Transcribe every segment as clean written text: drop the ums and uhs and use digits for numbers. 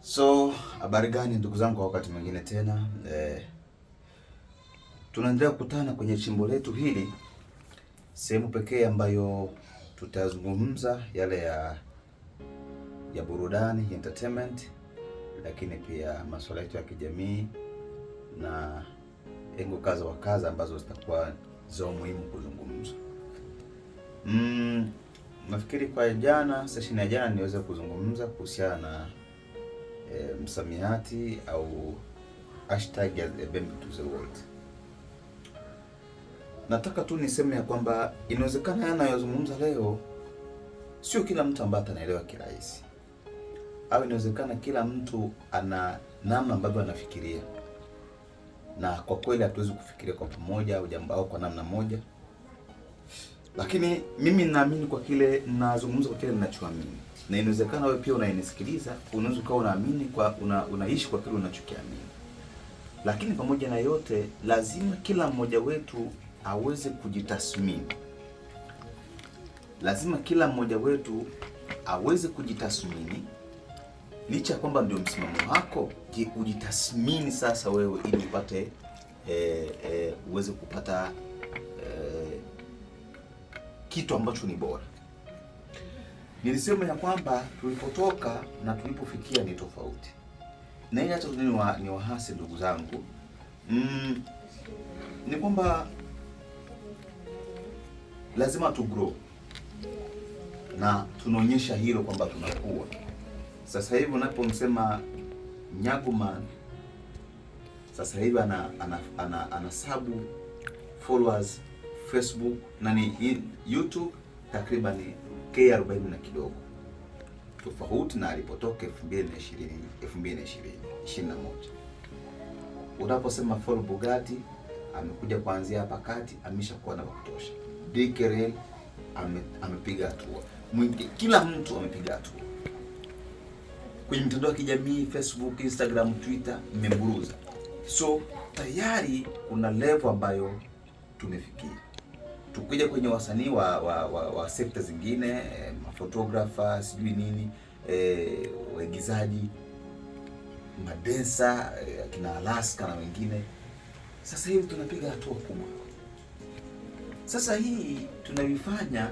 So, habari gani ndugu zangu, kwa wakati mwingine tena tunaendelea kukutana kwenye chimbo letu hili, sehemu pekee ambayo tutazungumza yale ya burudani, entertainment, lakini pia masuala yetu ya kijamii na engo kaza wa kaza ambazo zitakuwa za muhimu kuzungumza. Nafikiri kwa session ya jana niweza kuzungumza kuhusiana na msamiati au hashtag ya Bembe to the World. Nataka tu niseme ya kwamba inawezekana yanayozungumza leo sio kila mtu ambaye anaelewa kirahisi, au inawezekana kila mtu ana namna ambavyo anafikiria, na kwa kweli hatuwezi kufikiria kwa pamoja au jambo au kwa namna moja, lakini mimi ninaamini kwa kile ninazungumza, kwa kile ninachoamini, na inawezekana wewe pia unayenisikiliza unaweza kuwa unaamini kwa unaishi kwa kile unachokiamini. Lakini pamoja na yote, lazima kila mmoja wetu aweze kujitathmini. Lazima kila mmoja wetu aweze kujitathmini, licha kwamba ndio msimamo wako. Ujitathmini sasa wewe, ili upate uweze kupata kitu ambacho ni bora. Nilisema ya kwamba tulipotoka na tulipofikia ni tofauti, na hii hata ni wahasi ndugu zangu, ni kwamba lazima tu grow, na tunaonyesha hilo kwamba tunakuwa. Sasa hivi unapomsema Nyagoman, sasa hivi ana sabu followers Facebook na ni YouTube takriban K40 na kidogo, tofauti na alipotoka 2021. Unaposema follow Bugatti, amekuja kuanzia hapa kati, ameshakuwa na kutosha. DKRL amepiga hatua, kila mtu amepiga hatua kwenye mitandao ya kijamii, Facebook, Instagram, Twitter, imemburuza. So tayari kuna level ambayo tumefikia. Tukija kwenye wasanii wa sekta zingine, photographer, sijui nini, waigizaji, madensa, kina Alaska na wengine, sasa hivi tunapiga hatua kubwa. Sasa hii tunavifanya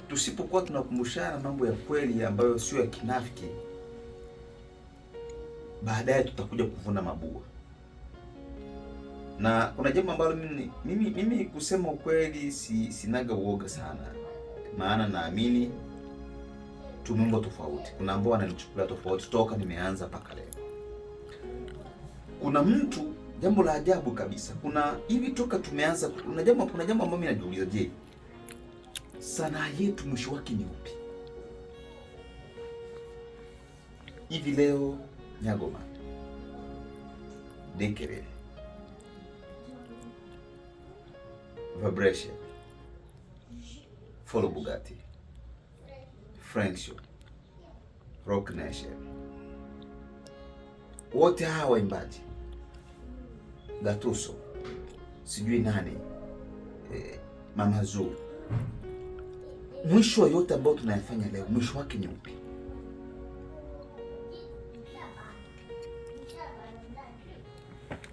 tusipokuwa tunakumbushana mambo ya kweli ambayo sio ya kinafiki, baadaye tutakuja kuvuna mabua. Na kuna jambo ambalo mimi kusema ukweli sinaga uoga sana, maana naamini tumeumbwa tofauti. Kuna ambao wananichukulia tofauti toka nimeanza mpaka leo. Kuna mtu, jambo la ajabu kabisa, kuna hivi toka tumeanza, kuna jambo ambalo mimi najiuliza, je, sanaa yetu mwisho wake ni upi? Hivi leo Nyagoman, DKRL, Vibration, follow Bugatti, Frank Show, Rock Nation, wote hawa waimbaji, Gatuso, sijui nani, Mama Zuu, mwisho yote ambao tunayafanya leo, mwisho wake ni upi?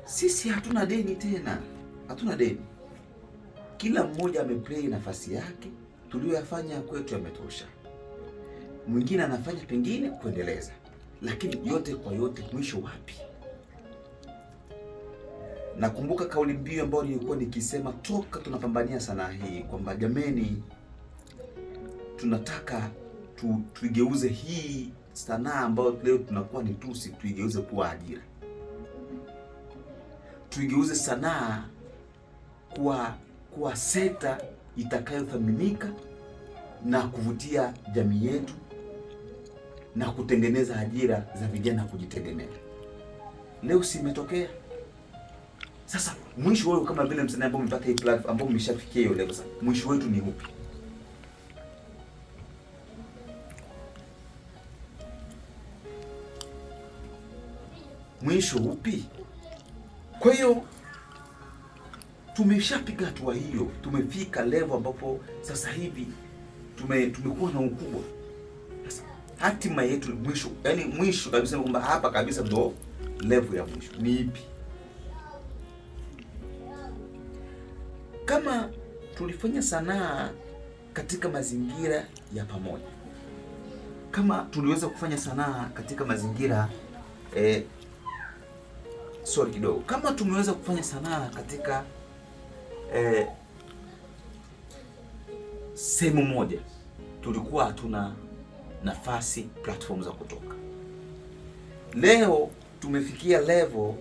Sisi hatuna deni tena, hatuna deni. Kila mmoja ameplay nafasi yake, tulioyafanya kwetu yametosha. Mwingine anafanya pengine kuendeleza, lakini yote kwa yote mwisho wapi? Nakumbuka kauli mbiu ambayo nilikuwa nikisema toka tunapambania sanaa hii kwamba jameni, tunataka tuigeuze hii sanaa ambayo leo tunakuwa ni tusi, tuigeuze kuwa ajira. Tuigeuze sanaa kuwa sekta itakayothaminika na kuvutia jamii yetu na kutengeneza ajira za vijana kujitegemea. Leo si imetokea. Sasa mwisho wewe kama vile msanii ambao umepata hii platform, ambao umeshafikia hiyo level, sasa mwisho wetu ni upi? Mwisho upi? Kwa hiyo tumeshapiga hatua hiyo, tumefika level ambapo sasa hivi tumekuwa na ukubwa. Sasa hatima yetu mwisho, yani mwisho kabisa, kwamba hapa kabisa ndo level ya mwisho ni ipi? Kama tulifanya sanaa katika mazingira ya pamoja, kama tuliweza kufanya sanaa katika mazingira kama tumeweza kufanya sanaa katika sehemu moja, tulikuwa hatuna nafasi platform za kutoka. Leo tumefikia level,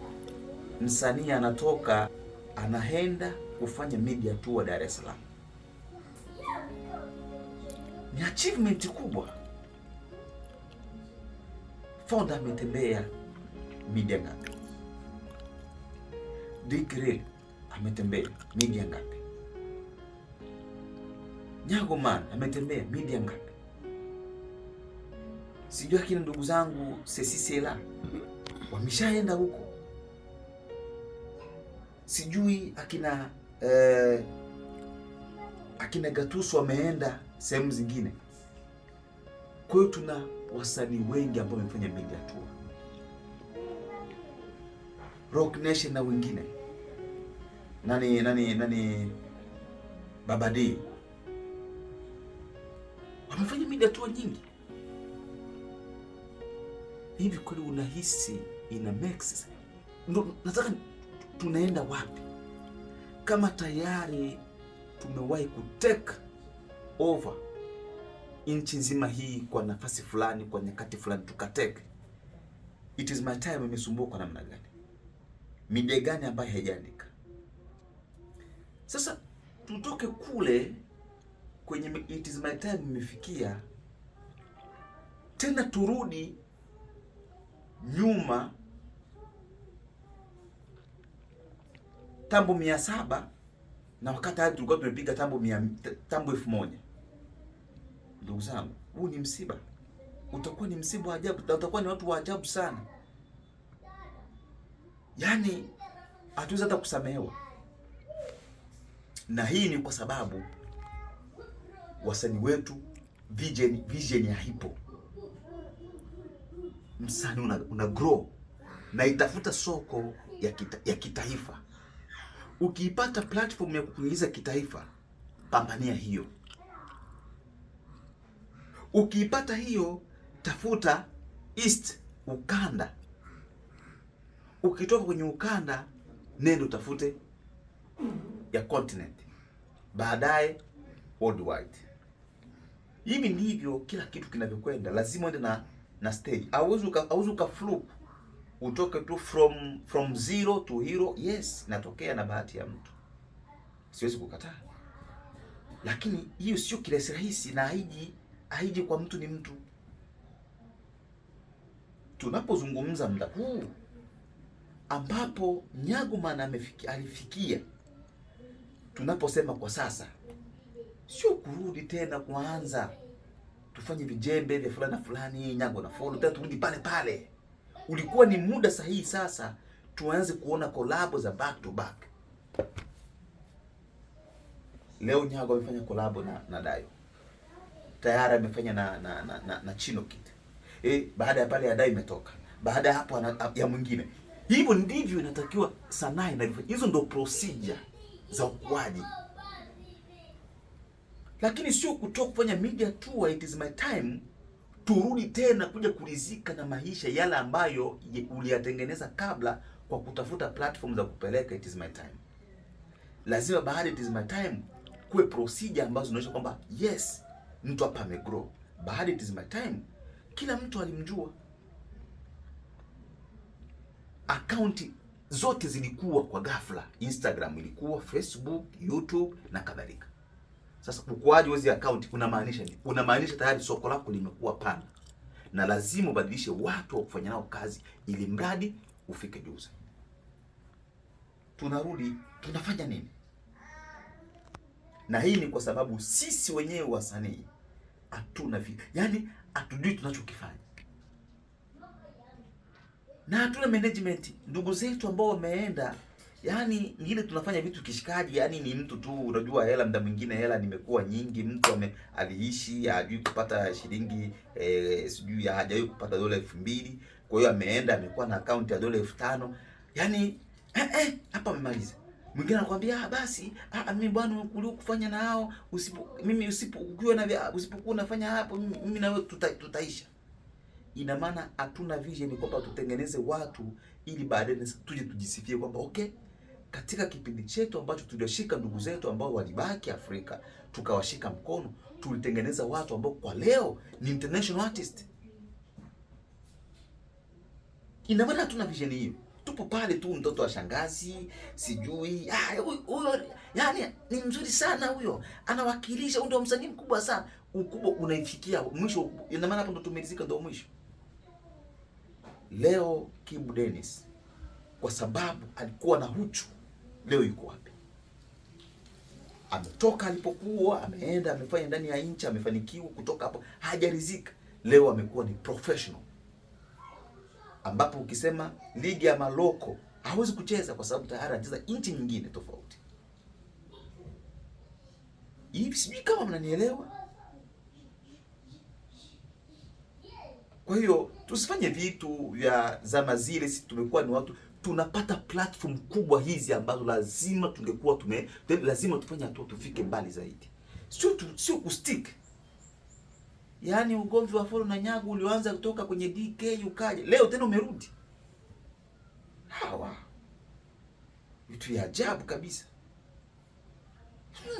msanii anatoka anaenda kufanya media tour Dar es Salaam. Ni achievement kubwa. Fonda ametembea media ngapi? Dick Real ametembea media ngapi? Nyago Man ametembea media ngapi? Sijui akina ndugu zangu Sesisela wameshaenda huko. Sijui akina Gatuso wameenda sehemu zingine. Kwa hiyo tuna wasanii wengi ambao wamefanya media tour. Rock Nation na wengine. Nani Baba D wamefanya media tour nyingi. Hivi kweli unahisi ina make sense? Nataka tunaenda wapi? Kama tayari tumewahi kutake over nchi nzima hii kwa nafasi fulani, kwa nyakati fulani tukateke, it is my time imesumbua kwa namna gani? Media gani ambayo haijaandika? Sasa tutoke kule kwenye it is my time imefikia, tena turudi nyuma tambo 700 na wakati hadi tulikuwa tumepiga tambo 1000. Ndugu zangu, huu ni msiba. Utakuwa ni msiba wa ajabu, utakuwa ni watu wa ajabu sana. Yaani hatuwezi hata kusamehewa. Na hii ni kwa sababu wasanii wetu vision ya hipo. Msanii una grow na itafuta soko ya kitaifa. Ukiipata platform ya kuingiza kitaifa, pambania hiyo. Ukiipata hiyo, tafuta East ukanda. Ukitoka kwenye ukanda, nenda utafute ya continent, baadaye worldwide. Hivi ndivyo kila kitu kinavyokwenda. Lazima uende na stage. Hauwezi ukaflip utoke tu from zero to hero. Yes, natokea na bahati ya mtu, siwezi kukataa, lakini hiyo sio kirahisi rahisi, na haiji kwa mtu ni mtu. Tunapozungumza muda huu ambapo Nyago Man alifikia, tunaposema kwa sasa, sio kurudi tena kuanza tufanye vijembe vya fulani na fulani, Nyago na follow tena turudi pale pale. Ulikuwa ni muda sahihi sasa tuanze kuona collab za back to back. Leo Nyago amefanya collab na Dayo. Tayari amefanya na Chino Kid. Baada ya pale ya Dayo imetoka. Baada ya hapo ya mwingine. Hivyo ndivyo inatakiwa sanaa inavyofanya. Hizo ndio procedure za ukuaji. Lakini sio kutoka kufanya media tour, it is my time, turudi tena kuja kurizika na maisha yale ambayo uliyatengeneza kabla kwa kutafuta platform za kupeleka it is my time. Lazima baada it is my time kuwe procedure ambazo zinaonyesha kwamba yes, mtu hapa amegrow. Baada it is my time, kila mtu alimjua. Akaunti zote zilikuwa kwa ghafla. Instagram ilikuwa, Facebook, YouTube na kadhalika. Sasa ukuaji wa hizo akaunti unamaanisha nini? Unamaanisha tayari soko lako limekuwa pana, na lazima ubadilishe watu wa kufanya nao kazi ili mradi ufike juu. Tunarudi, tunafanya nini? Na hii ni kwa sababu sisi wenyewe wasanii hatuna yani hatujui tunachokifanya. Na hatuna management. Ndugu zetu ambao wameenda Yaani ngine tunafanya vitu kishikaji, yani ni mtu tu unajua hela, muda mwingine hela nimekuwa nyingi, mtu aliishi hajui kupata shilingi sijui hajawahi kupata dola 2000, kwa hiyo ameenda amekuwa na account ya dola 5000. Yaani hapa amemaliza. Mwingine anakuambia basi mimi bwana ulio kufanya na hao usipokuwa unafanya hapo mimi na wewe tutaisha. Ina maana hatuna vision kwamba tutengeneze watu ili baadaye tuje tujisifie kwamba okay, katika kipindi chetu ambacho tulioshika ndugu zetu ambao walibaki Afrika tukawashika mkono, tulitengeneza watu ambao kwa leo ni international artist. Ina maana hatuna vision hiyo. Tupo pale tu, mtoto wa shangazi sijui huyo yani ni mzuri sana huyo, anawakilisha, ndio msanii mkubwa sana. Ukubwa unaifikia mwisho, ina maana hapo ndo tumelizika, ndio mwisho. Leo Kibu Denis kwa sababu alikuwa na huchu, leo yuko wapi? Ametoka alipokuwa, ameenda amefanya ndani ya nchi, amefanikiwa kutoka hapo, hajarizika. Leo amekuwa ni professional, ambapo ukisema ligi ya maloko hawezi kucheza kwa sababu tayari anacheza nchi nyingine tofauti. Hivi sijui kama mnanielewa. Kwa hiyo tusifanye vitu vya zama zile. Sisi tumekuwa ni watu tunapata platform kubwa hizi ambazo lazima tungekuwa lazima tufanye hatua tufike mbali zaidi. Sio kustick. Yaani ugomvi wa Follow na Nyago ulioanza kutoka kwenye DK ukaja, leo tena umerudi. Hawa vitu ya ajabu kabisa.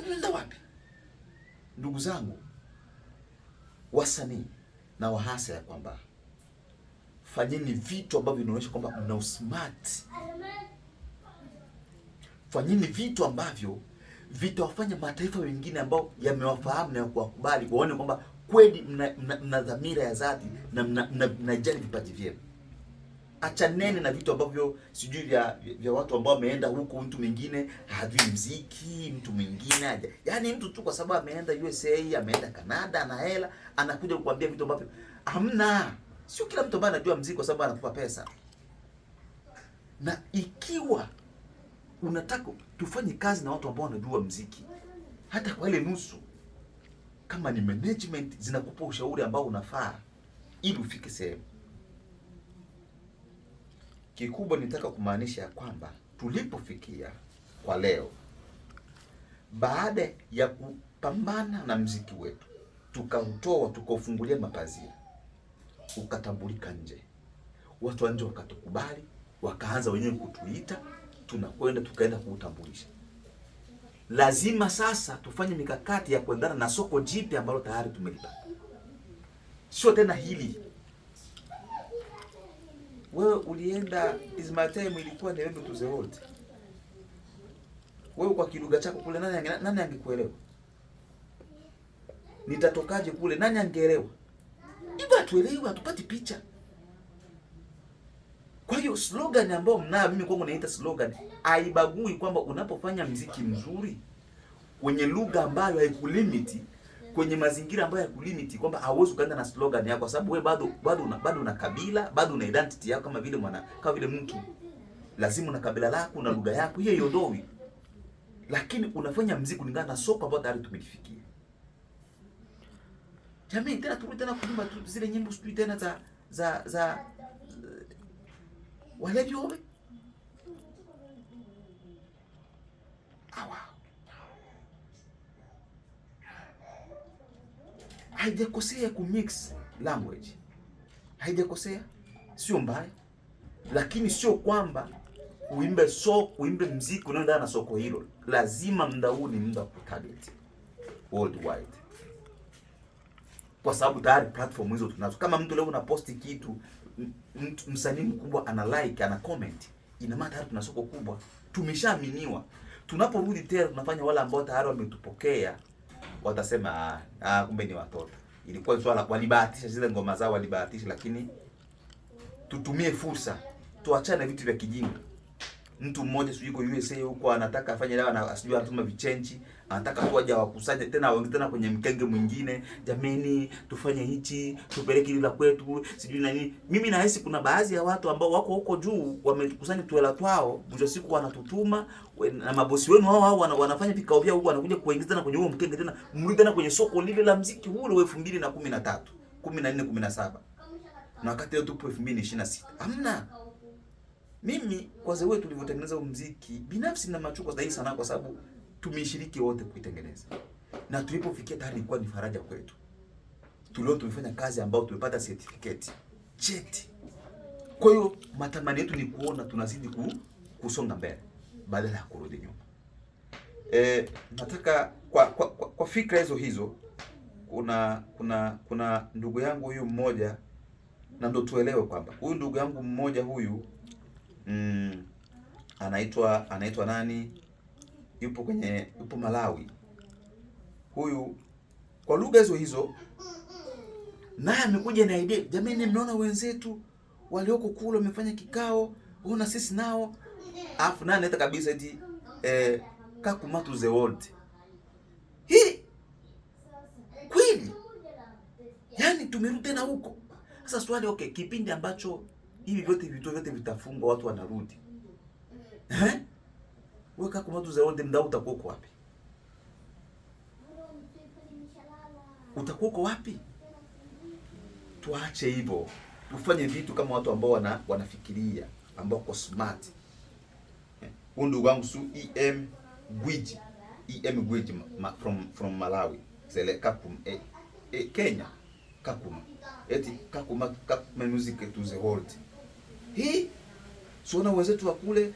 Tunaenda wapi? Ndugu zangu wasanii, na wahasa ya kwamba fanyeni vitu ambavyo vinaonyesha kwamba mna smart. Fanyeni vitu ambavyo vitawafanya mataifa mengine ambao yamewafahamu na kuwakubali waone kwamba kweli mna dhamira ya dhati na mnajali vipaji vyenu. Achaneni na vitu ambavyo sijui vya watu ambao wameenda huko, mtu mwingine hajui muziki, mtu mwingine yaani mtu tu kwa sababu ameenda USA, ameenda Canada na hela, anakuja kukuambia vitu ambavyo hamna. Sio kila mtu ambaye anajua muziki kwa sababu anakupa pesa. Na ikiwa unataka tufanye kazi na watu ambao wanajua muziki, hata kwa ile nusu, kama ni management zinakupa ushauri ambao unafaa ili ufike sehemu. Kikubwa nitaka kumaanisha ya kwamba tulipofikia kwa leo, baada ya kupambana na muziki wetu, tukautoa tukaufungulia mapazia, ukatambulika nje, watu wa nje wakatukubali, wakaanza wenyewe kutuita, tunakwenda tukaenda kuutambulisha. Lazima sasa tufanye mikakati ya kuendana na soko jipya ambalo tayari tumelipata. Sio tena hili. Wewe ulienda Ismatime, ilikuwa ni wewe to the world. Wewe kwa kilugha chako kule nani angekuelewa? Nitatokaje kule nani angeelewa? Hivyo hatuelewi, hatupati picha. Kwa hiyo slogan ambayo mnayo, mimi kwangu naita slogan, haibagui kwamba unapofanya muziki mzuri kwenye lugha ambayo haikulimiti, kwenye mazingira ambayo haikulimiti, kwamba hauwezi kaenda na slogan yako, kwa sababu wewe bado una kabila, bado una identity yako kama vile mtu. Lazima una kabila lako na lugha yako, hiyo iondoi. Lakini unafanya muziki kulingana na soko ambalo tayari tumelifikia. Jamii, tena turudi tena kuimba zile nyimbo sijui tena za walevi wao. Haijakosea kumix language. Haijakosea. Sio mbaya. Lakini sio kwamba uimbe muziki unaoendana na soko hilo. Lazima muda huu ni muda wa target worldwide. Kwa sababu tayari platform hizo tunazo. Kama mtu leo unaposti kitu, msanii mkubwa ana like, ana comment, ina maana tayari tuna soko kubwa. Tumeshaaminiwa. Tunaporudi tena tunafanya wale ambao tayari wametupokea, watasema kumbe ni watoto. Ilikuwa swala walibahatisha, zile ngoma zao walibahatisha, lakini tutumie fursa. Tuachane vitu vya kijinga. mtu mmoja sijui yuko USA huko anataka afanye dawa na asijui anatuma vichenchi, anataka tu aje wakusanye tena waongee tena kwenye mkenge mwingine, jameni tufanye hichi, tupeleke ile la kwetu, sijui na nini. Mimi nahisi kuna baadhi ya watu ambao wako huko juu wamekusanya tuela twao, mwisho siku wanatutuma na mabosi wenu hao wanafanya vikao vyao huko, wanakuja kuingiza tena kwenye huo mkenge tena, mrudi tena kwenye soko lile la muziki ule wa 2013, 14, 17. Na wakati leo tupo 2026. Hamna. Mimi kwa zewe tulivyotengeneza muziki binafsi na machuko zaidi sana kwa sababu tumeshiriki wote kuitengeneza. Na tulipofikia tayari ilikuwa ni faraja kwetu. Tulio tumefanya kazi ambayo tumepata certificate, cheti. Kwa hiyo matamanio yetu ni kuona tunazidi kusonga mbele badala ya kurudi nyuma. Nataka kwa fikra hizo kuna ndugu yangu huyu mmoja, na ndo tuelewe kwamba huyu ndugu yangu mmoja huyu anaitwa nani? Yupo Malawi. Huyu kwa lugha hizo naye amekuja na idea, jamani mnaona wenzetu walioko kule wamefanya kikao, ona sisi nao. Afu naye anaita kabisa eti Kakuma to the world. Hii kweli? Yaani tumerudi tena huko. Sasa swali, okay, kipindi ambacho hivi vituo vyote vitafungwa watu wanarudi. Wewe Kakuma to the world mdau utakuwa wapi? Utakuwa wapi? Tuache hivyo. Tufanye vitu kama watu ambao wanafikiria, ambao kwa smart. Huyu ndugu wangu EM Gwiji from Malawi. Sele Kakuma Kenya. Kakuma. Eti Kakuma music to the world. Hii siona wenzetu wa kule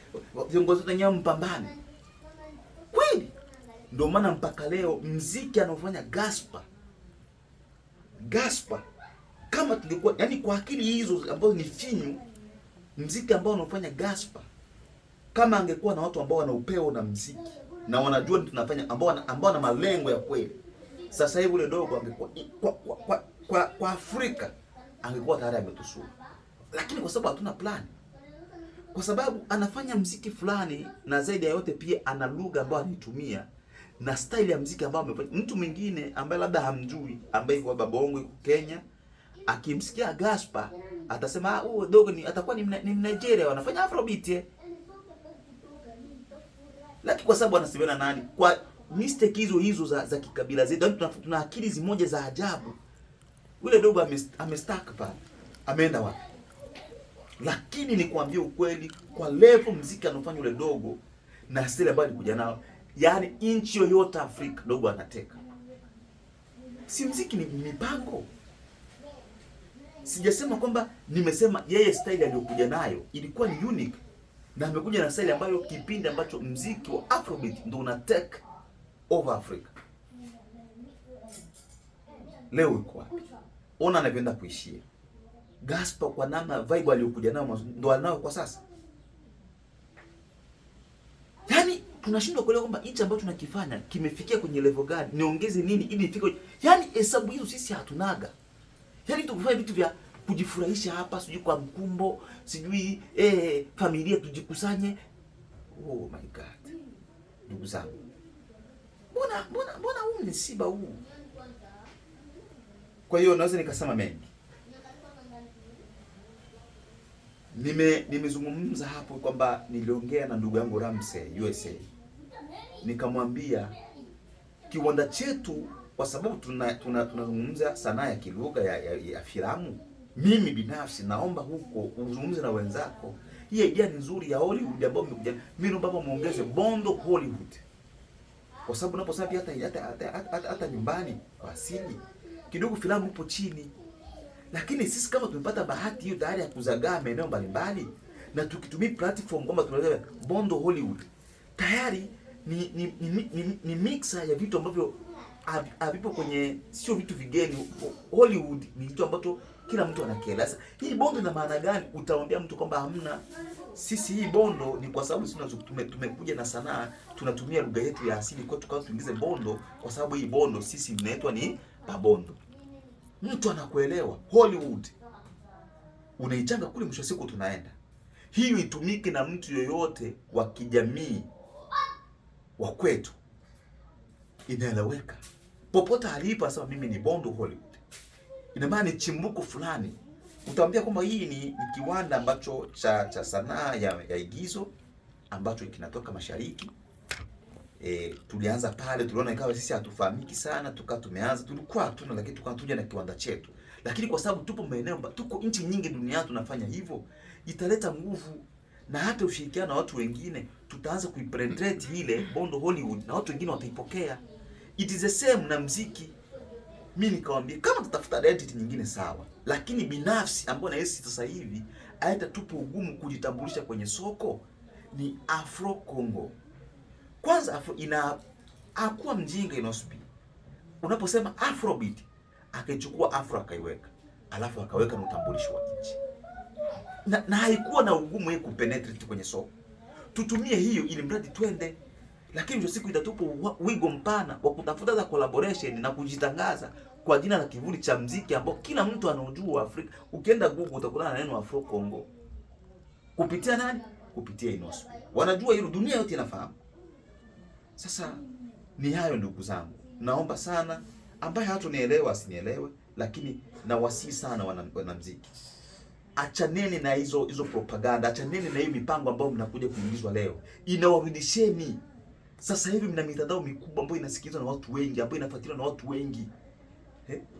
viongozi wenyewe mpambane. Kweli? Ndio maana mpaka leo muziki anaofanya Gaspa kama tulikuwa, yani kwa akili hizo ambazo ni finyu, muziki ambao unafanya Gaspa kama angekuwa na watu ambao wana upeo na muziki na wanajua tunafanya, ambao na malengo ya kweli, sasa hivi ule dogo angekuwa kwa Afrika angekuwa tayari ametusua. Lakini kwa sababu hatuna plan, kwa sababu anafanya muziki fulani, na zaidi ya yote pia ana lugha ambayo anitumia na style ya muziki ambao amefanya. Mtu mwingine ambaye labda hamjui, ambaye kwa Babongo Kenya, akimsikia Gaspa atasema dogo atakuwa ni Nigeria wanafanya Afrobeat. Lakini kwa sababu anasemana nani, kwa mistake hizo za kikabila zetu, tuna akili zimoja za ajabu. Ule dogo amestack pale, ameenda wapi? Lakini ni kuambia ukweli, kwa level muziki anafanya ule dogo na style ambayo alikuja nao, yani inchi yoyote Afrika dogo anateka. Si muziki, ni mipango. Sijasema kwamba, nimesema yeye style aliyokuja nayo ilikuwa ni unique, na amekuja na style ambayo kipindi ambacho muziki wa Afrobeat ndio una take over Africa. Leo iko wapi? Ona anapenda kuishia. Gaspa kwa namna vibe aliyokuja nayo ndio anao kwa sasa. Yaani tunashindwa kuelewa kwamba hichi ambacho tunakifanya kimefikia kwenye level gani, niongeze nini ili ifike. Yaani hesabu hizo sisi hatunaga. Yaani tukifanya vitu vya kujifurahisha hapa, sijui kwa mkumbo, sijui familia tujikusanye. Oh my God. Ndugu zangu, mbona huu ni msiba huu? Kwa hiyo naweza nikasema mengi. Nimezungumza hapo kwamba niliongea na ndugu yangu Ramsey USA. Nikamwambia kiwanda chetu, kwa sababu tunazungumza sanaa ya kilugha ya filamu. Mimi binafsi naomba huko uzungumze na wenzako. Hii idea ni nzuri ya Hollywood ambayo mmekuja. Mimi naomba hapo muongeze Bondo Hollywood. Kwa sababu unaposema pia hata nyumbani kwa asili kidogo filamu ipo chini. Lakini sisi kama tumepata bahati hiyo tayari ya kuzagaa maeneo mbalimbali, na tukitumia platform kama tunaweza Bondo Hollywood, tayari ni mixer ya vitu ambavyo havipo kwenye, sio vitu vigeni. Hollywood ni kitu ambacho kila mtu anakielewa. Sasa hii Bondo ina maana gani? Utaambia mtu kwamba hamna. Sisi hii Bondo ni kwa sababu sisi tumekuja na sanaa, tunatumia lugha yetu ya asili kwa tukao tuingize Bondo, kwa sababu hii Bondo sisi inaitwa ni Babondo. Mtu anakuelewa. Hollywood unaichanga kule, mwisho siku tunaenda. hiyo itumike na mtu yoyote wa kijamii wa kwetu, inaeleweka popote alipo. Asema mimi ni Bondo Hollywood, ina maana ni chimbuko fulani. Utaambia kwamba hii ni kiwanda ambacho cha sanaa ya igizo ambacho kinatoka mashariki. Tulianza pale, tuliona ikawa sisi hatufahamiki sana, tumeanza, tulikuwa hatuna, lakini tukaanza na kiwanda chetu. Lakini kwa sababu tupo maeneo, tuko nchi nyingi duniani tunafanya hivyo, italeta nguvu na hata ushirikiano na watu wengine. Tutaanza kuipenetrate ile Bondo Hollywood na watu wengine wataipokea. It is the same na muziki. Mimi nikamwambia kama tutafuta identity nyingine sawa, lakini binafsi ambayo nahisi sasa hivi aita tupo ugumu kujitambulisha kwenye soko ni Afro Congo. Kwanza Afro hakuwa mjinga Inospi. Unaposema Afrobeat, akaichukua Afro akaiweka, alafu akaweka na utambulisho wa nchi. Na haikuwa na ugumu yeye kupenetrate kwenye soko. Tutumie hiyo ili mradi twende. Lakini ndio siku itatupa wigo mpana wa kutafuta za collaboration na kujitangaza kwa jina la kivuli cha muziki ambao kila mtu anaujua Afrika. Ukienda Google utakutana na neno Afro Congo. Kupitia nani? Kupitia Inospi. Wanajua hilo, dunia yote inafahamu. Sasa ni hayo ndugu zangu. Naomba sana ambaye hatunielewa asinielewe, lakini nawasihi sana wanamuziki. Achaneni na hizo propaganda, achaneni na hiyo mipango ambayo mnakuja kuingizwa leo. Inawarudisheni. Sasa hivi mna mitandao mikubwa ambayo inasikilizwa na watu wengi, ambayo inafuatiliwa na watu wengi.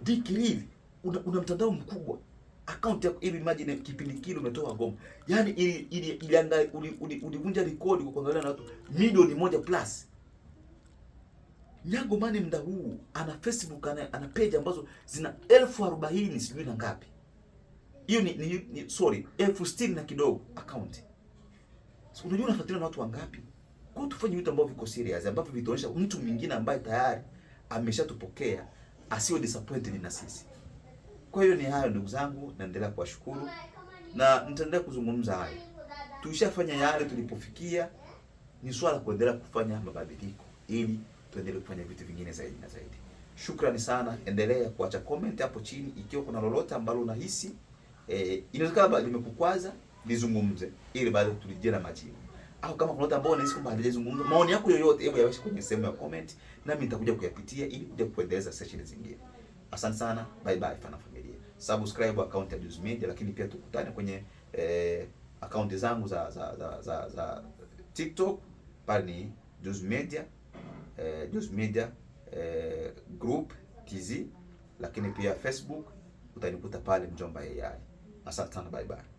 Dikirili, una mtandao mkubwa. Account yako hivi, imagine kipindi kile umetoa Goma. Yaani ulivunja rekodi kwa kuangalia na watu milioni 1+. Nyango Mane mda huu ana Facebook, ana page ambazo zina 40,000 sijui na ngapi. Hiyo ni sorry, 60,000 na kidogo account. So unajua unafuatiliwa na watu wangapi? Kwa tufanye vitu ambavyo viko serious, ambavyo vitaonyesha mtu mwingine ambaye tayari ameshatupokea asiwe disappointed na sisi. Kwa hiyo ni hayo ndugu zangu, naendelea kuwashukuru na nitaendelea kuzungumza hayo. Tulishafanya yale tulipofikia, ni swala kuendelea kufanya mabadiliko ili tuendelee kufanya vitu vingine zaidi na zaidi. Shukrani sana, endelea kuacha comment hapo chini ikiwa kuna lolote ambalo unahisi inawezekana limekukwaza, lizungumze ili baadaye tulijie na majibu. Au kama kuna lolote ambalo unahisi kwamba halizungumza, maoni yako yoyote hebu yaweke kwenye sehemu ya comment nami nitakuja kuyapitia ili kuja kuendeleza session zingine. Asante sana, bye bye Fana Familia. Subscribe account ya Juice Media, lakini pia tukutane kwenye account zangu za TikTok, pale ni Juice Media. Juice Media Group TZ, lakini pia Facebook utanikuta pale Mjomba AI. Asante sana, bye bye.